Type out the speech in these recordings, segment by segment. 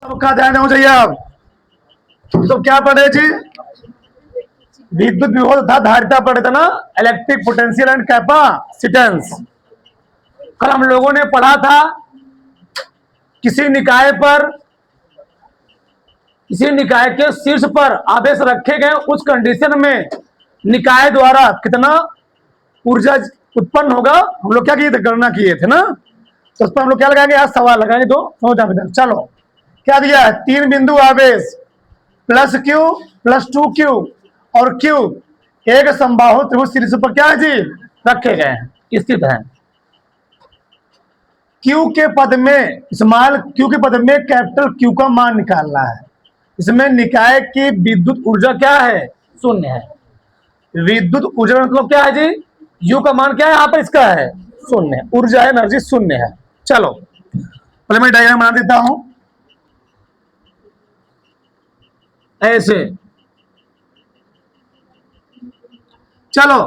सबका ध्यान होना चाहिए। अब तो क्या पढ़े जी? विद्युत विभव तथा धारिता पढ़े थे ना, इलेक्ट्रिक पोटेंशियल एंड कैपेसिटेंस। कल हम लोगों ने पढ़ा था किसी निकाय के शीर्ष पर आवेश रखे गए उस कंडीशन में निकाय द्वारा कितना ऊर्जा उत्पन्न होगा, हम लोग क्या किए थे, गणना किए थे ना। तो उस पर हम लोग क्या लगाएंगे, आज सवाल लगाएंगे। तो समझ चलो क्या दिया है, 3 बिंदु आवेश प्लस क्यू प्लस 2Q और Q एक समबाहु त्रिभुज शीर्ष पर क्या है जी, रखे गए हैं, स्थित है। Q के पद में स्मॉल Q के पद में कैपिटल Q का मान निकालना है। इसमें निकाय की विद्युत ऊर्जा क्या है, शून्य है। विद्युत ऊर्जा मतलब क्या है जी, U का मान क्या है, यहाँ पर इसका है शून्य है, ऊर्जा है, एनर्जी शून्य है। चलो पहले मैं डायग्राम बना देता हूं ऐसे। चलो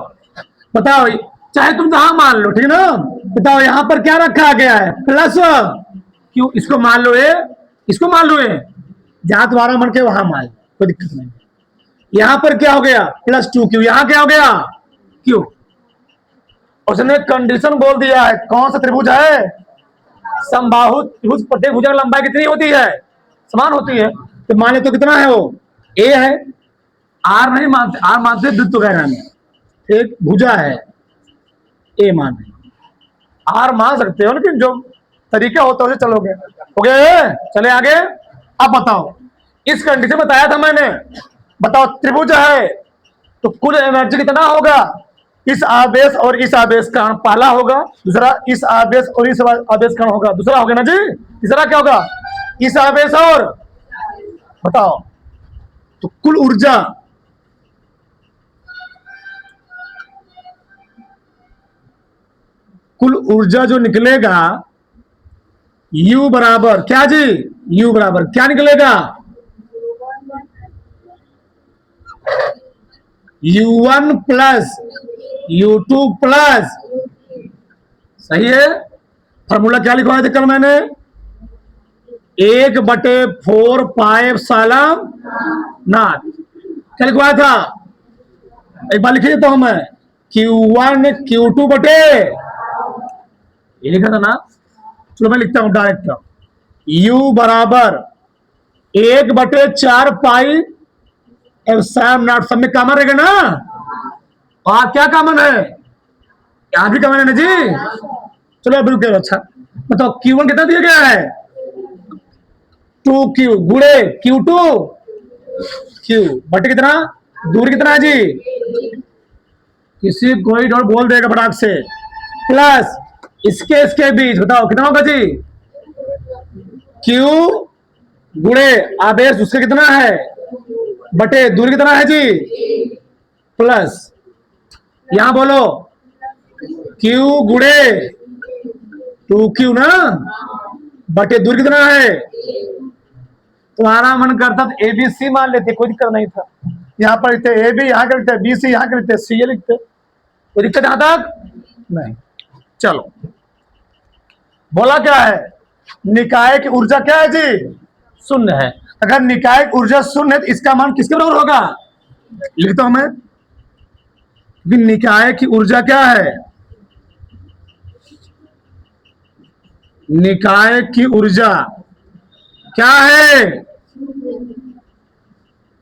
बताओ, चाहे तुम जहां मान लो, ठीक है ना। बताओ यहां पर क्या रखा गया है, प्लस क्यों, इसको मान लो ए, इसको मान लो ए, जहां तुम्हारा मन के वहां मान लो, कोई दिक्कत नहीं। यहां पर क्या हो गया, प्लस 2Q, यहां क्या हो गया Q। उसने कंडीशन बोल दिया है, कौन सा त्रिभुज है, समबाहु त्रिभुज। प्रत्येक भुजा की लंबाई कितनी होती है, समान होती है। तो मान ले तो कितना है वो, ए है। आर नहीं मानते, आर मानते द्वित्व वगैरह में, एक भुजा है, ए मान आर मान सकते हो, लेकिन जो तरीका होता है चलोगे। हो गया, चले आगे। अब बताओ, इस कंडीशन बताया था मैंने, बताओ त्रिभुज है तो कुल एनर्जी कितना होगा, इस आवेश और इस आवेश का पहला होगा, दूसरा इस आवेश और इस आवेश का होगा, दूसरा होगा ना जी, तीसरा क्या होगा, इस आवेश और, बताओ। तो कुल ऊर्जा, कुल ऊर्जा जो निकलेगा U बराबर क्या जी, U बराबर क्या निकलेगा, U1 प्लस U2 प्लस, सही है। फॉर्मूला क्या लिखवाया था कल मैंने, 1/4 पाई एप्सिलॉन नॉट, क्या लिखवाया था, एक बार लिख देता हूं मैं, Q1 Q2 बटे, ये लिखा था ना। चलो मैं लिखता हूं डायरेक्ट, U बराबर 1/4 पाई एप्सिलॉन नॉट, सब में कॉमन रहेगा ना, और क्या कॉमन है, यहां भी कॉमन है ना जी। चलो अब रुके, अच्छा बताओ Q1 कितना दिया गया है, 2Q गुड़े Q2 Q बटे कितना, दूरी कितना है जी, किसी कोई डॉट बोल देगा फटाक से, प्लस इसके बीच बताओ कितना होगा जी, Q गुड़े आवेश उसका कितना है बटे दूरी कितना है जी, प्लस यहां बोलो Q गुड़े 2Q ना बटे दूरी कितना है, तुम्हारा मन करता तो ABC मान लेते, कोई दिक्कत नहीं था। यहां पर लिखते AB, यहां के लिखते BC, यहां के लिखते CA लिखते, कोई दिक्कत यहां तक नहीं। चलो बोला क्या है, निकाय की ऊर्जा क्या है जी, शून्य है। अगर निकाय की ऊर्जा शून्य है तो इसका मान किसके बराबर होगा, लिखता हूं मैं, निकाय की ऊर्जा क्या है, निकाय की ऊर्जा क्या है,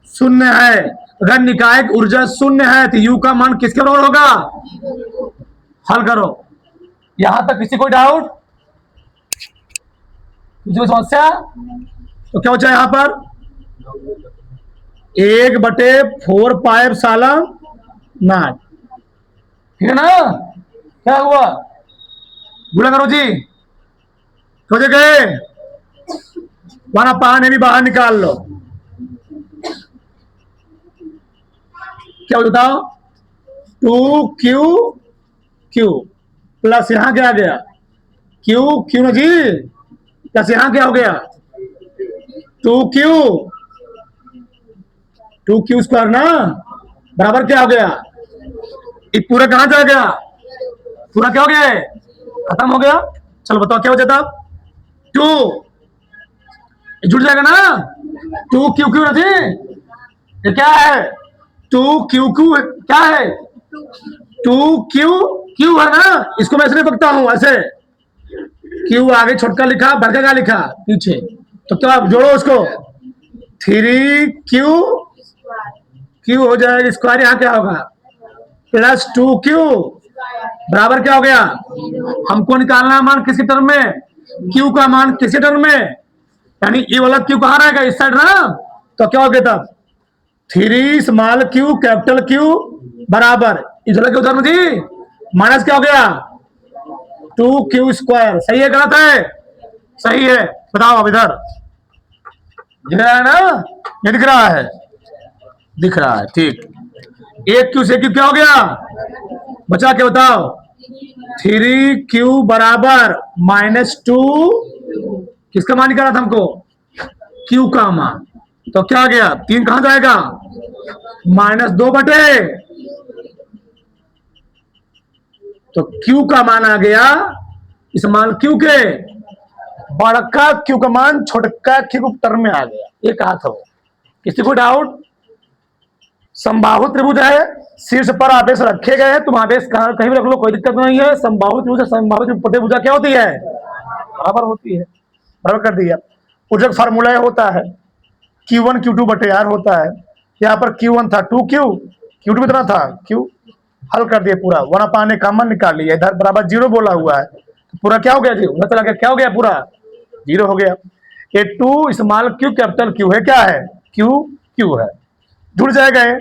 शून्य है। अगर निकाय की ऊर्जा शून्य है तो U का मान किसके बराबर होगा, हल करो। यहां तक किसी को डाउट, किसी को समस्या, तो क्या हो जाए यहां पर 1/4 पाई एप्सिलॉन नॉट, ठीक है ना। क्या हुआ, गुणा करो जी, समझ गए, वहां पानी भी बाहर निकाल लो, क्या बताओ, 2Q प्लस यहां क्या आ गया, Q ना जी, प्लस यहां क्या हो गया 2Q स्क्वायर ना, बराबर क्या हो गया, ये पूरा कहां जा गया, पूरा क्या हो गया, खत्म हो गया। चलो बताओ क्या हो जाता, 2 जुड़ जाएगा ना। टू क्यू क्यू नहीं, ये क्या है, टू क्यू क्यू क्या है, टू क्यू क्यू है ना, इसको मैं ऐसे लिखता हूं ऐसे, क्यू आगे छोटका लिखा, बड़का का लिखा पीछे, तो क्या आप जोड़ो उसको, थ्री क्यू क्यू हो जाएगा स्क्वायर, यहाँ क्या होगा प्लस टू क्यू बराबर क्या हो गया, हमको निकालना है मान किसी टर्म में, क्यू का मान किसी टर्म में, यानी ये वाला क्यू कहाँ रहेगा इस साइड ना, तो क्या हो गया तब three small Q capital Q बराबर इस वाला क्यू धर्म जी माइनस क्या हो गया टू क्यू स्क्वायर, सही है गलत है, सही है, बताओ अब इधर दिख रहा है ना, ये दिख रहा है, दिख रहा है ठीक, एक क्यू से क्यू क्या हो गया बचा के बताओ, थ्री क्यू बराबर माइनस टू, किसका मान निकाला था हमको, क्यू का मान, तो क्या आ गया तीन कहां जाएगा माइनस दो बटे, तो क्यू का मान आ गया इस मान क्यू के बड़का क्यू का मान छोटका क्यू टर्म में आ गया, ये कहा था वो, किसी को डाउट, समबाहु त्रिभुज है, शीर्ष पर आवेश रखे गए हैं, तुम आवेश कहीं भी रख लो कोई दिक्कत नहीं है, समबाहु त्रिभुज समबाहु त्रिभुजा क्या होती है बराबर होती है, बराबर कर दिया, पूजक फार्मूला होता है Q1 Q2 बटे R होता है, यहाँ पर Q1 था 2Q, Q2 कितना था Q, हल कर दिए पूरा, 1/n कॉमन निकाल लिया, इधर बराबर जीरो बोला हुआ है, तो पूरा क्या हो गया जी, चला गया क्या हो गया पूरा जीरो हो गया, ये two small Q capital Q है, क्या है क्यू क्यू है, जुड़ जाएगा ये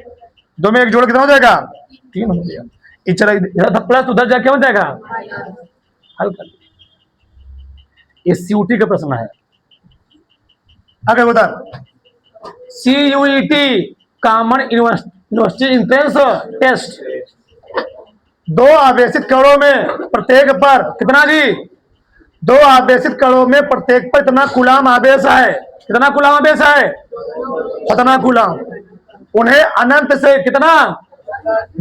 दो में एक जोड़ कितना हो जाएगा तीन हो गया, इधर था प्लस उधर जाके हो जाएगा, हल कर लिया, ये सीयूटी का प्रश्न है, आगे बता CUET common university entrance test, दो आवेशित कणों में प्रत्येक पर कितना जी, दो आवेशित कणों में प्रत्येक पर इतना कूलाम आवेश है, कितना कूलाम आवेश है कितना कूलाम, उन्हें अनंत से कितना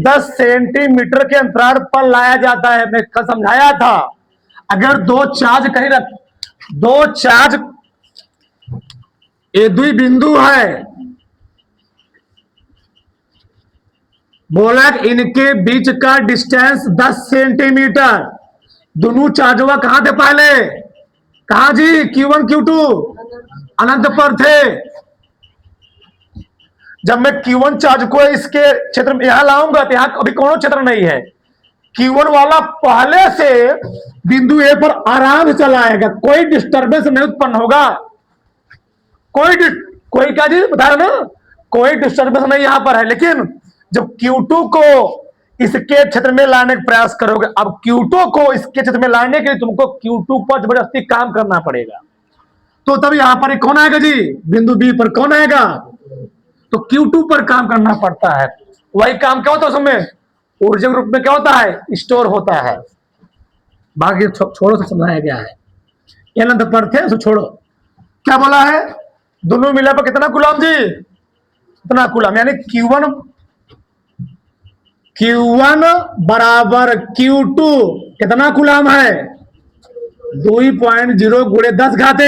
10 सेंटीमीटर के अंतराल पर लाया जाता है, मैं कल समझाया था, अगर दो चार्ज कहीं रख, दो चार्ज ये दुई बिंदु है, बोला इनके बीच का डिस्टेंस 10 सेंटीमीटर, दोनों चार्जवा कहां थे पहले, कहा जी Q1 Q2 अनंत पर थे, जब मैं Q1 चार्ज को इसके क्षेत्र में यहां लाऊंगा तो यहां अभी कौन क्षेत्र नहीं है, Q1 वाला पहले से बिंदु ए पर आराम से चला आएगा, कोई डिस्टर्बेंस नहीं उत्पन्न होगा, कोई क्या जी बता रहे ना, कोई डिस्टर्बेंस नहीं यहां पर है, लेकिन जब Q2 को इसके क्षेत्र में लाने का प्रयास करोगे, अब Q2 को इसके क्षेत्र में लाने के लिए तुमको Q2 पर जबरदस्ती काम करना पड़ेगा, तो तब यहां पर कौन आएगा जी बिंदु बी पर कौन आएगा, तो Q2 पर काम करना पड़ता है, वही काम क्या होता है उसमें ऊर्जा रूप में क्या होता है स्टोर होता है, बाकी छोड़ो से समझाया गया है, ये अनंत पर थे तो छोड़ो, क्या बोला है दोनों मिला पर कितना कूलाम जी, कितना कूलाम, यानी Q1 बराबर Q2 कितना कूलाम है 2.0 गुणे 10 घाते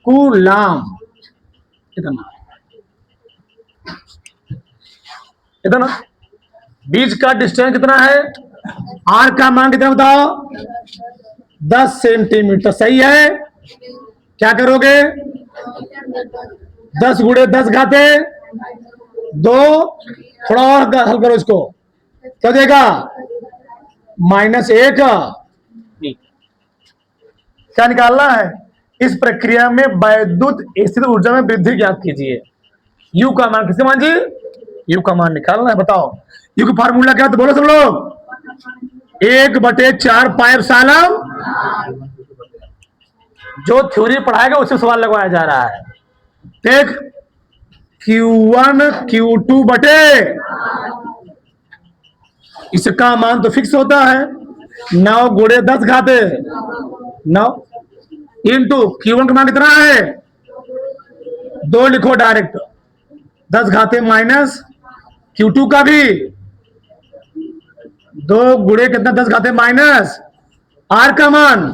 कूलाम, इतना इतना, बीच का डिस्टेंस कितना है, आर का मान कितना बताओ 10 सेंटीमीटर, सही है, क्या करोगे 10 गुणे 10 घाते दो, थोड़ा और हल करो इसको, क्या देगा -1, क्या निकालना है, इस प्रक्रिया में वैद्युत स्थित ऊर्जा में वृद्धि ज्ञात कीजिए, यू का मान किसके मान जी, यू का मान निकालना है, बताओ यू का फार्मूला क्या, तो बोलो सब लोग 1/4 पाई एप्सिलॉन, जो थ्योरी पढ़ाएगा उससे सवाल लगवाया जा रहा है, देख Q1 Q2 बटे, इसका मान तो फिक्स होता है 9 गुणे 10 घाते 9 इंटू Q1 का मान कितना है 2 लिखो डायरेक्ट 10 घाते माइनस Q2 का भी 2 गुणे कितना 10 घाते माइनस R का मान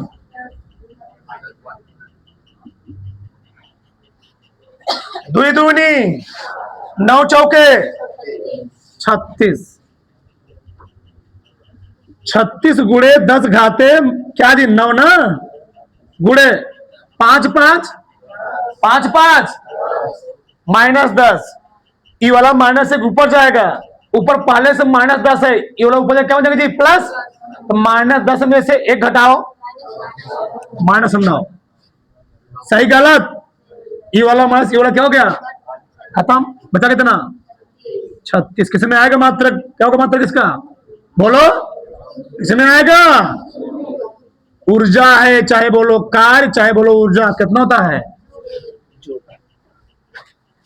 दुई दूनी 9 चौके 36, 36 गुड़े 10 घाते क्या जी 9 ना, गुड़े 5 5 5 5 -10, ये वाला माइनस एक ऊपर जाएगा, ऊपर पहले से -10 है, ये वाला ऊपर क्या हो जाएगा जी प्लस, तो -10 में से एक घटाओ -9, सही गलत, ये वाला माइनस ये वाला क्या हो गया खत्म, बचा कितना 36, किस में आएगा मात्रक, क्या होगा मात्रक इसका बोलो, इसमें आएगा ऊर्जा है, चाहे बोलो कार्य चाहे बोलो ऊर्जा, कितना होता है,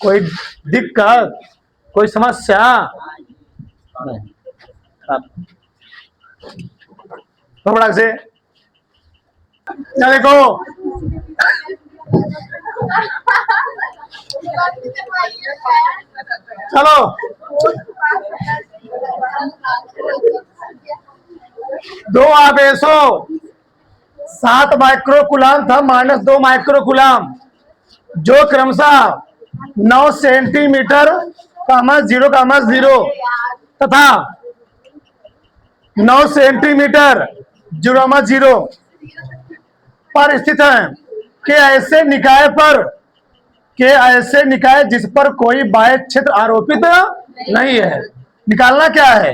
कोई दिक्कत कोई समस्या नहीं, बड़ा से देखो चलो दो आवेशों 7 माइक्रोकुलाम था -2 माइक्रोकुलाम, जो क्रमशः 9 सेंटीमीटर (0, तथा 9 सेंटीमीटर 0, पर स्थित है, के ऐसे निकाय जिस पर कोई बाह्य क्षेत्र आरोपित नहीं है। निकालना क्या है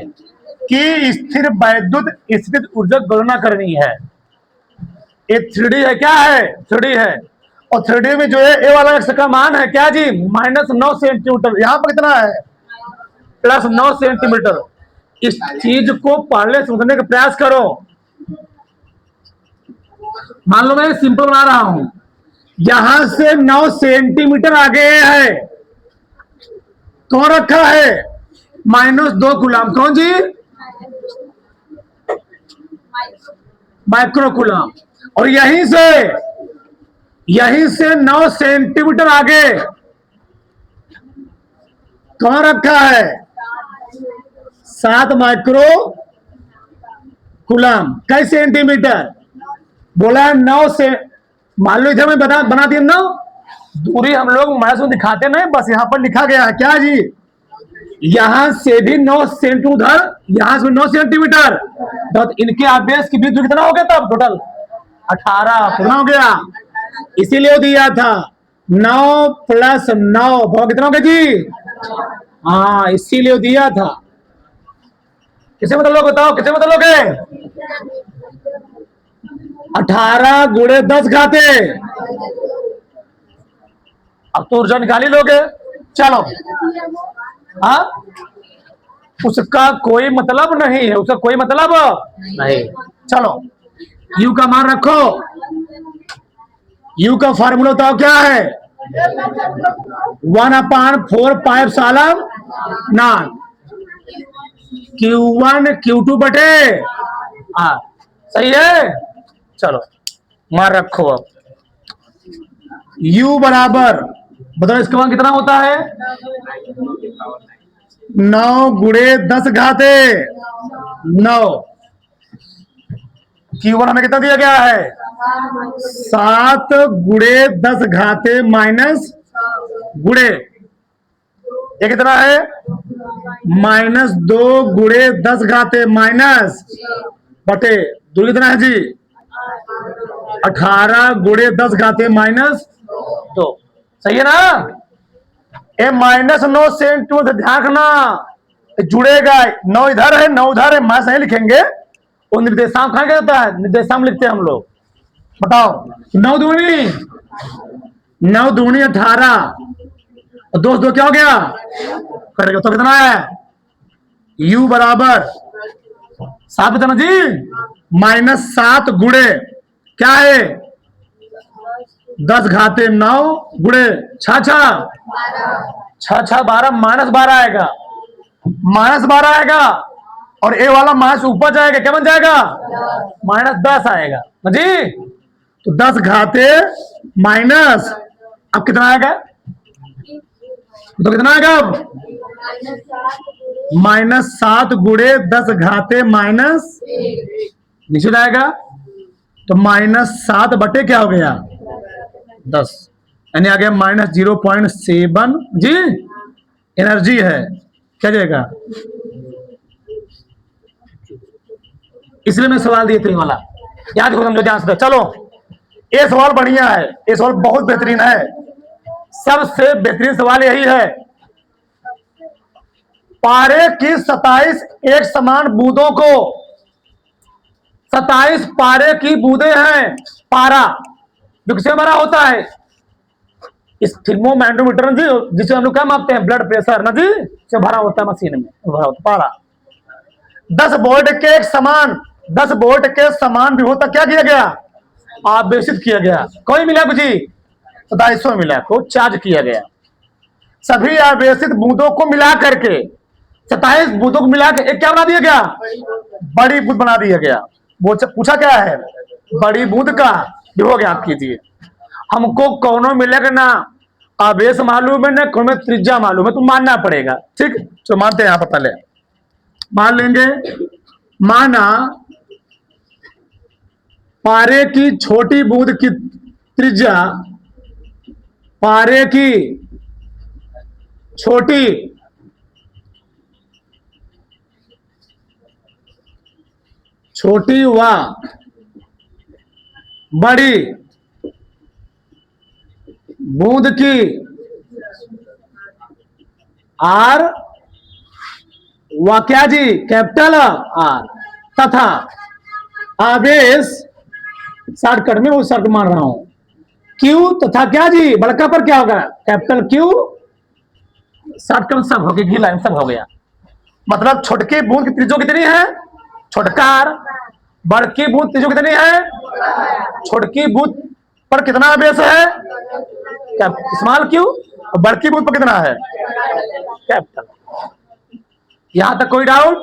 कि स्थिर वैद्युत स्थितिज ऊर्जा गणना करनी है। ये 3D है, क्या है 3D है, और 3D में जो है ए वाला एक्स का मान है क्या जी -9 सेंटीमीटर, यहाँ पर कितना है +9 सेंटीमीटर। इस चीज को पहले समझने का प्रयास करो। मान लो मैं सिंपल बना रहा हूं, यहां से 9 सेंटीमीटर आगे है, कौन रखा है -2 कूलाम, कौन जी माइक्रो कूलाम, और यहीं से 9 सेंटीमीटर आगे कौन रखा है 7 माइक्रो कूलाम, कई सेंटीमीटर बोला है 9 से, मान लो इधर मैं बना दिया 9, दूरी हम लोग मैथ में दिखाते नहीं, बस यहाँ पर लिखा गया है क्या जी, यहां से भी 9 सेंटीमीटर उधर, यहां से 9 सेंटीमीटर, तो इनके आवेश की दूरी कितना हो गया तब टोटल 18, कितना हो गया, इसीलिए दिया था 9 + 9 बहुत कितना हो गया जी, हाँ इसीलिए दिया था। किसे मतलब बताओ, किसे मतलब 18 × 10 घाते, अब तो ऊर्जा निकाली लोगे, चलो हाँ उसका कोई मतलब नहीं है, उसका कोई मतलब नहीं, चलो U का मान रखो, U का फार्मूला बताओ क्या है 1/4πε0 Q1 Q2 बटे R, सही है, चलो मान रखो। अब U बराबर बताओ इसका मान कितना होता है 9 × 10 घाते 9, Q1 हमें कितना दिया गया है 7 × 10 घाते माइनस गुणे, ये कितना है -2 × 10 घाते माइनस बटे दूरी कितना है जी 18 × 10 घाते -2, सही है ना। ये -9 सेंटीमीटर ध्यान रखना, जुड़ेगा 9 इधर है 9 उधर है, मैं सही लिखेंगे, वो निर्देशांक कहाँ जाता है, निर्देशांक लिखते हैं हम लोग, बताओ 9 दूनी 18 और 2 क्या हो गया करेगा, तो कितना है U बराबर 7 कितना जी -7 गुणे क्या है 10 घाते 9 गुणे 6 12 -12 आएगा, -12 आएगा, और ए वाला माइनस ऊपर जाएगा, क्या बन जाएगा -10 आएगा जी, तो 10 घाते माइनस, अब कितना आएगा, तो कितना आएगा अब -7 × 10 घाते माइनस नीचे जाएगा, तो -7 बटे क्या हो गया 10 यानी आ गया -0.7 जी एनर्जी है। क्या जाएगा? इसलिए मैं सवाल दिए थे वाला याद रखो, समझो ध्यान से। चलो ये सवाल बढ़िया है, ये सवाल बहुत बेहतरीन है। सबसे बेहतरीन सवाल यही है, पारे की 27 एक समान बूंदों को, 27 पारे की बूंदे हैं। पारा जो किससे भरा होता है? इस थर्मोमीटर जी, जिसे हम लोग क्या मापते हैं? ब्लड प्रेशर ना जी, से भरा होता है मशीन में, भरा होता पारा। 10 वोल्ट के एक समान, 10 वोल्ट के समान विभव तक क्या किया गया? आवेशित किया गया। कोई मिला जी? 2700 मिला को चार्ज किया गया। सभी आवेशित बूंदों को मिला करके, 27 बूंदों को मिला के एक क्या बना दिया गया? बड़ी बूंद बना दिया गया। वो पूछा क्या है? बड़ी बूंद का विभव ज्ञात कीजिए। हमको कौनों मिलेगा ना आवेश मालूम है ना कौन में त्रिज्या मालूम है, तो मानना पड़ेगा। ठीक, तो मानते हैं। यहाँ पर पहले मान लेंगे, माना पारे की छोटी बूंद की त्रिज्या, पारे की छोटी व बड़ी बूंद की आर व क्या जी? कैपिटल आर, तथा आवेश, शॉर्टकट में वो शर्त मान रहा हूं, क्यू तथा क्या जी? बड़का पर क्या होगा? Capital Q. शॉर्टकट सब हो गया, लाइन सब हो गया। मतलब छोटकी बूंद की त्रिज्या कितनी है? छोटका आर। बड़की बूंद त्रिज्या कितनी है? छोटकी बूंद पर कितना आवेश है? Small Q. और बड़की बूंद पर कितना है? कैपिटल। यहां तक कोई डाउट?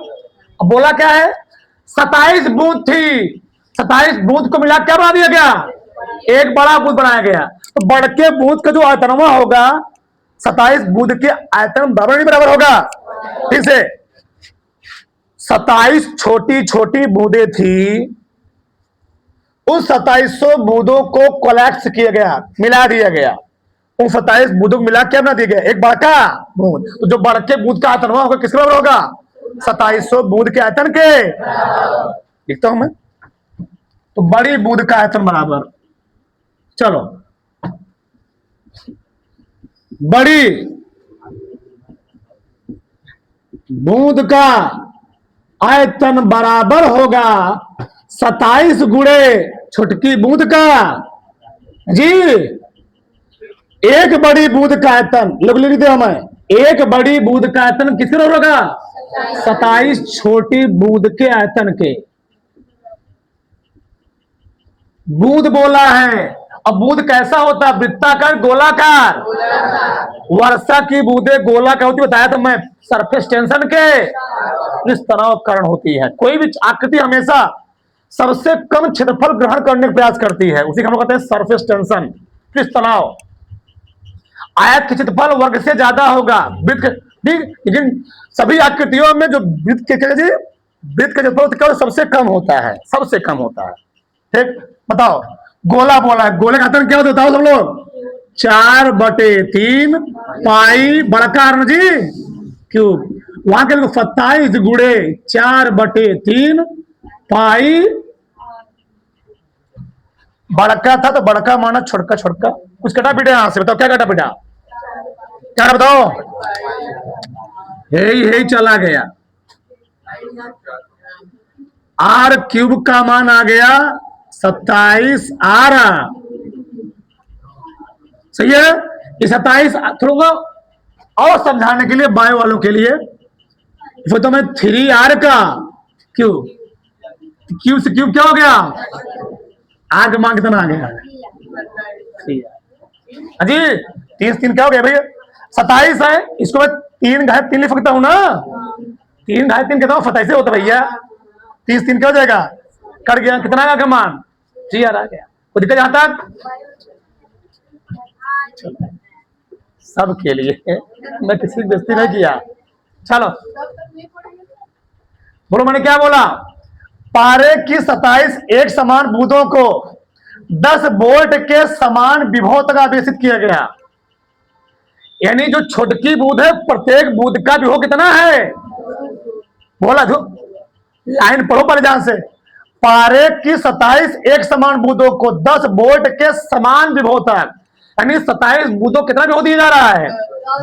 अब बोला क्या है? 27 बूंद थी, 27 बूंद को मिला क्या बना दिया गया? एक बड़ा बूंद बनाया गया। तो बड़के बूंद का जो आयतनवा होगा 27 बूंद के आयतन बराबर नहीं बराबर होगा? ठीक से 27 छोटी छोटी बूंदें थी, उस 2700 बूंदों को कोलैप्स किया गया, मिला दिया गया। उन 27 बूंदों को मिला क्या बना दिया गया? एक बड़का बूंद। तो जो बड़के बूंद का आयतन होगा किसके बराबर होगा? 2700 बूंद के आयतन के। लिखता हूं मैं, तो बड़ी बूंद का आयतन बराबर, चलो बड़ी बूंद का आयतन बराबर होगा 27 गुणे छोटकी बूंद का जी। एक बड़ी बूंद का आयतन लिख दिया मैं, एक बड़ी बूंद का आयतन किसके बराबर होगा? 27 छोटी बूंद के आयतन के। बूंद बोला है, अब बूंद कैसा होता है? वृत्ताकार, गोलाकार? वर्षा की बूंदे गोलाकार होती, बताया तो मैं, सरफेस टेंशन के इस तनाव कारण होती है। कोई भी आकृति हमेशा सबसे कम क्षेत्रफल ग्रहण करने का प्रयास करती है, उसी को हम लोग कहते हैं सरफेस टेंशन, किस तनाव। आयत के क्षेत्रफल वर्ग से ज्यादा होगा वृत्त, लेकिन सभी आकृतियों में जो वृत्त के क्षेत्रफल सबसे कम होता है, सबसे कम होता है। ठीक, बताओ गोला बोला है, गोले का आयतन क्या होता है सब लोग? 4/3 पाई बड़का जी क्यूब। वहां के 27 गुणे 4/3 पाई बड़का था, तो बड़का माना छोटका, छोटका कुछ कटा पीटा यहां से, बताओ क्या कटा पीटा? क्या बताओ? यही चला गया। आर क्यूब का मान आ गया 27 आर। सही है? ये 27 थोड़ा और समझाने के लिए बायो वालों के लिए, तो मैं 3R का क्यूब, क्यूब से क्यूब क्या हो गया? आर का मान कितना आ गया? अजी 3 क्या हो गया भैया? 27 है, इसको मैं 3 घात 3 लिख सकता हूं ना? 3 घात 3 कितना? 27 होता भैया। 30 क्या हो जाएगा? कट गया। कितना आ गया मान? 3R आ गया। कोई दिक्कत यहां तक? सबके लिए, मैं किसी की बेइज्जती नहीं किया। चलो बोलो, मैंने क्या बोला? पारे की 27 एक समान बूंदों को 10 वोल्ट के समान विभव तक आवेशित किया गया। यानी जो छोटकी बूंद है, प्रत्येक बूंद का विभव कितना है? बोला जो लाइन पढ़ो पहले ध्यान से। पारे की 27 एक समान बूंदों को 10 वोल्ट के समान विभव तक, यानी 27 बूंदों कितना विभव दिया जा रहा है?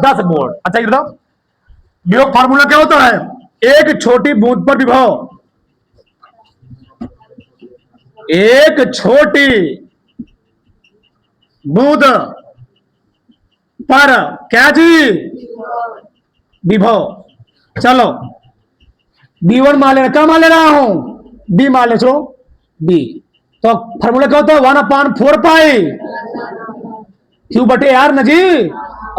10 वोल्ट। अच्छा ये बताओ विभव फार्मूला क्या होता है? एक छोटी बूंद पर विभव, एक छोटी बूंद पर क्या जी? विभव। चलो B1 मान लेना, क्या मान ले रहा हूं? B मान ले, चलो B। तो फार्मूला क्या होता है? 1/4 पाई क्यू बटे आर ना जी,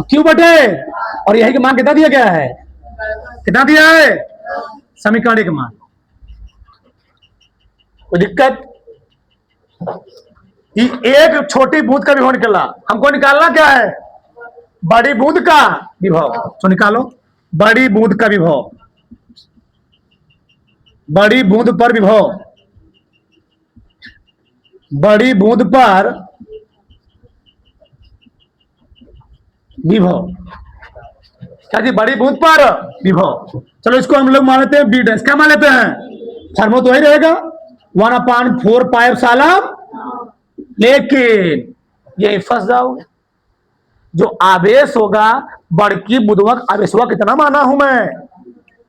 क्यू बटे, और यही का मान कितना दिया गया है? कितना दिया है? समीकरण का मान। कोई दिक्कत? एक छोटी बूंद का विभव निकला, हमको निकालना क्या है? बड़ी बूंद का विभव। तो निकालो बड़ी बूंद का विभव, बड़ी बूंद पर विभव, बड़ी बूंद पर विभव, क्या जी? बड़ी बूंद पर विभव। चलो इसको हम लोग मान लेते हैं बी डैश। क्या मान लेते हैं? फॉर्मूला तो वही रहेगा 1/4 पाई एप्सिलॉन। लेकिन ये फंस जाओगे, जो आवेश होगा बड़की बुधवक आवेश होगा कितना माना हूं मैं?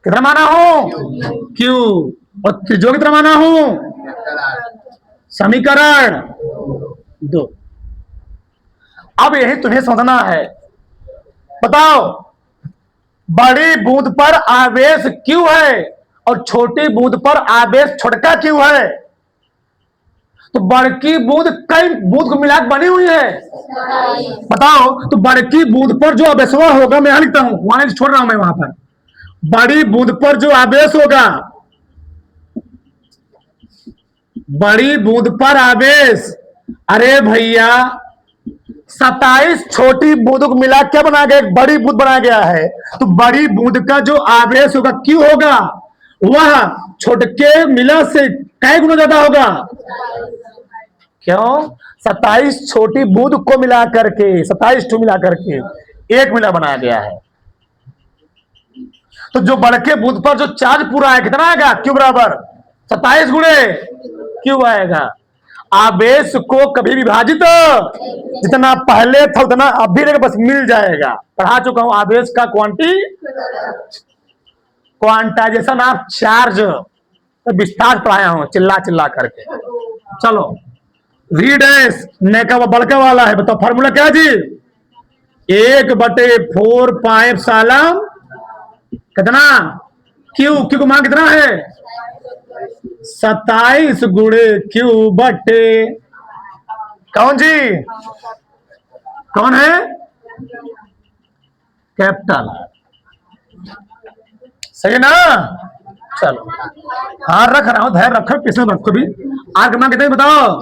कितना माना हूं? क्यू। और त्रिज्या कितना माना हूं? समीकरण 2। अब यही तुम्हें समझना है। बताओ बड़ी बूंद पर आवेश क्यू है और छोटी बूंद पर आवेश छोटका क्यू है, तो बड़की बूंद कई बूंद को मिलाकर बनी हुई है। बताओ तो बड़की बूंद पर जो आवेश होगा, मैं यहां लिखता हूं, वहां छोड़ रहा हूं मैं, वहां पर बड़ी बूंद पर जो आवेश होगा, बड़ी बूंद पर आवेश, अरे भैया 27 छोटी बूंदों को मिला क्या बना गया? एक बड़ी बूंद बना गया है। तो बड़ी बूंद का जो आवेश होगा क्यू होगा, वह छोटके मिला से कई गुना ज्यादा होगा। क्यों? 27 छोटी बूंद को मिला करके, 27 टू मिला करके एक मिला बनाया गया है। तो जो बड़के बूंद पर जो चार्ज पूरा है कितना आएगा? क्यू बराबर 27 गुणे क्यू आएगा। आवेश को कभी विभाजित जितना पहले था उतना अभी रहेगा, बस मिल जाएगा। पढ़ा चुका हूं आवेश का क्वांटाइजेशन ऑफ चार्ज, तो विस्तार पढ़ाया हूं चिल्ला चिल्ला करके। चलो V डैश ने का बड़का वाला है, बताओ फॉर्मूला क्या जी? 1/4 पाई एप्सिलॉन कितना? क्यू। क्यू को मान कितना है? 27 गुणे क्यू बटे, कौन जी? कौन है? कैपिटल। सही है ना? चलो हाँ रख रहा हूं, धैर्य रखो, पिछले रखो भी। आर का मान कितना बताओ?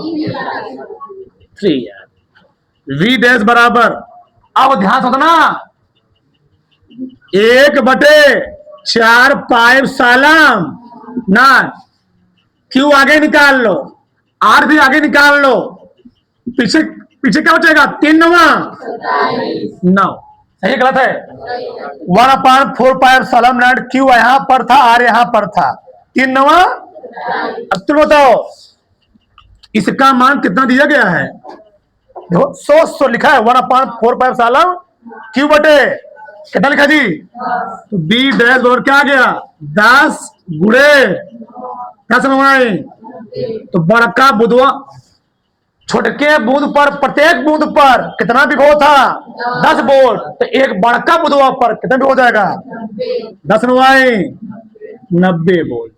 3 यार। V डैश बराबर, अब ध्यान से ना, 1/4 पाई एप्सिलॉन ना, क्यू आगे निकाल लो, आर भी आगे निकाल लो, पीछे पीछे क्या बचेगा? 3 9 9। सही गलत है? 1/4 पाई एप्सिलॉन नॉट क्यू यहां पर था, आर यहां पर था, 3 9। अब तुम बताओ इसका मान कितना दिया गया है? देखो 100 लिखा है, 1/4 पाई एप्सिलॉन क्यू बटे कितना लिखा जी? तो बी डैश और क्या आ गया? 10 गुणे 10 9। तो बड़का बुधवा छोटके बूंद पर, प्रत्येक बूंद पर कितना विभव था? 10 वोल्ट। तो एक बड़का बुधवा पर कितना विभव हो जाएगा? 10 9 90 वोल्ट।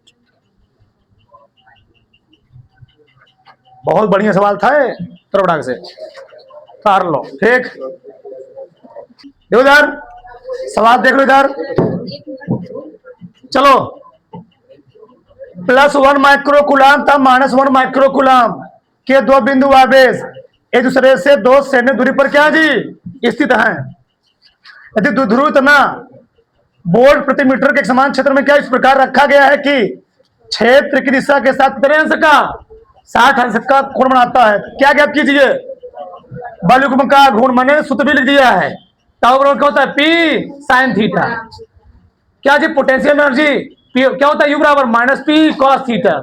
बहुत बढ़िया सवाल था तरबड़ाक से, कर लो ठीक। देखो इधर सवाल देख लो इधर। चलो +1 माइक्रोकूलम था -1 माइक्रोकूलम के दो बिंदु आवेश एक दूसरे से 2 सेमी दूरी पर क्या जी स्थित हैं। यदि द्विध्रुवित ना वोल्ट प्रति मीटर के एक समान क्षेत्र में क्या इस प्रकार रखा गया है कि क्षेत्र की दिशा के साथ कितने अंश का 60 अंश का कोण बनाता है। क्या ज्ञात कीजिए? बलयुग्म का घूर्ण मैंने सूत्र भी लिख दिया है। टाउ बराबर क्या होता है? P sine theta. क्या जी? पोटेंशियल एनर्जी क्या होता है? यू बराबर माइनस पी कॉस थीटा।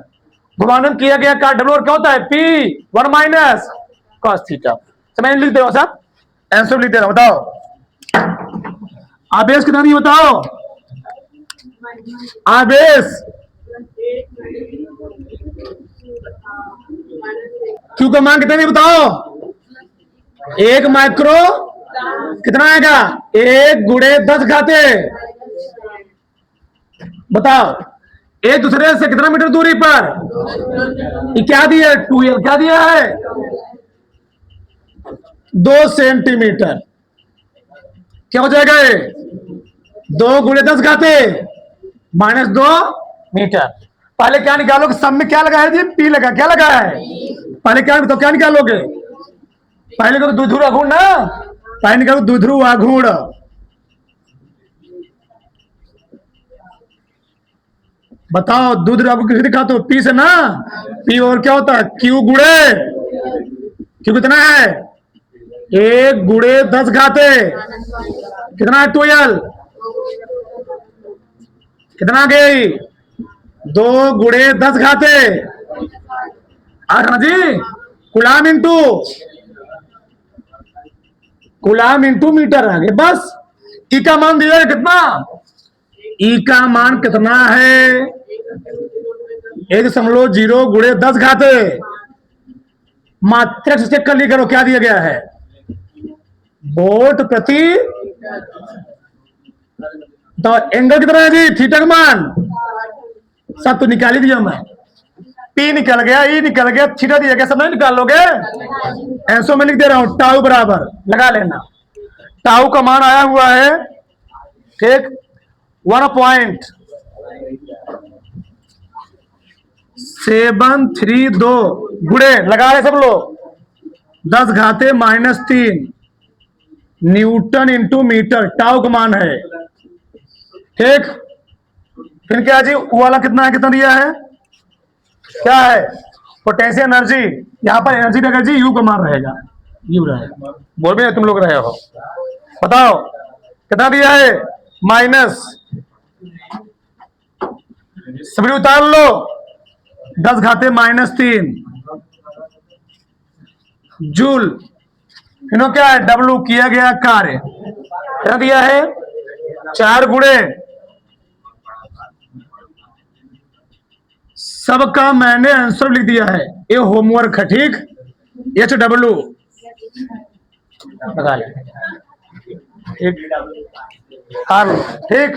घुमावन किया गया का डब्ल्यू क्या होता है? P 1 minus cos theta. मैं लिख दे रहा हूं साहब, आंसर लिख दे रहा हूं, बताओ आवेश कितना नहीं बताओ? आवेश क्यू का मान कितना नहीं बताओ? 1 माइक्रो कितना आएगा? 1 गुणे 10 घाते। बताओ एक दूसरे से कितना मीटर दूरी पर? ये क्या दिया? 2L क्या दिया है? 2 सेंटीमीटर। क्या हो जाएगा ये? 2 गुणे 10 घाते माइनस 2 मीटर। पहले क्या निकालोगे? सब में क्या लगा है जी? पी लगा। क्या लगा है? पहले क्या तो क्या निकालोगे? पहले को द्विध्रुव आघूर्ण ना, पहले निकालो द्विध्रुव आघूर्ण। बताओ द्विध्रुव आघूर्ण किसे दिखाते हो? पी से ना। पी और क्या होता है? क्यू गुणे, क्यू कितना है? 1 गुणे 10 घाते कितना है? 2L कितना गई? 2 गुणे 10 घाते आ जी कुलाम इंटू मीटर आ गए। बस ई का मान दिया है कितना? ई का मान कितना है? 1.0 गुणे 10 घाते। मात्रक से चेक कर ली करो क्या दिया गया है? वोल्ट प्रति। तो एंगल कितना है जी? थीटा का मान सब तो निकाल ही दिया मैं। पी निकल गया, ई निकल गया, थीटा दिया गया, सब नहीं निकाल लोगे? ऐसो में लिख दे रहा हूं टाउ बराबर लगा लेना। टाउ का मान आया हुआ है ठीक 1.732 गुणे लगा रहे सब लोग 10 घाते minus 3 newton into metre tau का मान है ठीक। फिर क्या जी? वो वाला कितना है? कितना दिया है? क्या है? Potential energy. यहां पर एनर्जी का जी यू का मान रहेगा, यू रहेगा। बोल भी तुम लोग रहे हो। बताओ कितना दिया है? माइनस, सभी उतार लो 10 घाते माइनस 3 जूल। इन्हों क्या है? डब्ल्यू किया गया कार्य कितना दिया है? 4 गुणे सबका मैंने आंसर लिख दिया है। ये होमवर्क है ठीक। HW लगा ले ठीक।